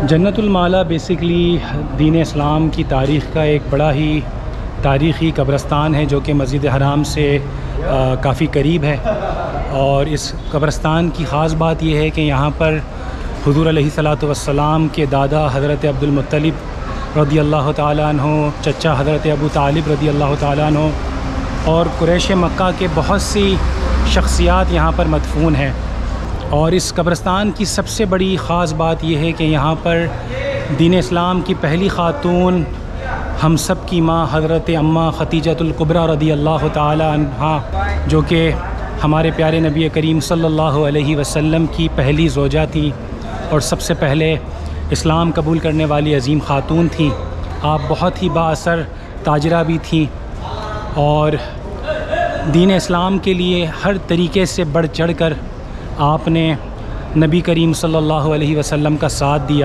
जन्नतुल माला basically दीन इस्लाम की तारीख़ का एक बड़ा ही तारीख़ी कब्रस्तान है जो कि मस्जिद हराम से काफ़ी करीब है। और इस कब्रस्तान की ख़ास बात यह है कि यहाँ पर हुज़ूर अलैहिस्सलातु वस्सलाम के दादा हज़रत अब्दुल मुत्तलिब रज़ी अल्लाह ताला अन्हु, चचा हज़रत अबू तालिब रज़ी अल्लाह ताला अन्हु और कुरैश मक्का के बहुत सी शख्सियात यहाँ पर मदफून हैं। और इस कब्रस्तान की सबसे बड़ी ख़ास बात यह है कि यहाँ पर दीन इस्लाम की पहली ख़ातून हम सब की माँ हज़रत अम्मा ख़तीजतुल कुबरा रज़ी अल्लाह ताला अन्हा, जो कि हमारे प्यारे नबी करीम सल्लल्लाहु अलैहि वसल्लम की पहली ज़ौजा थी और सबसे पहले इस्लाम कबूल करने वाली अज़ीम ख़ातून थी। आप बहुत ही बाअसर ताजरा भी थी और दीन इस्लाम के लिए हर तरीके से बढ़ चढ़ कर आपने नबी करीम सल्लल्लाहु अलैहि वसल्लम का साथ दिया।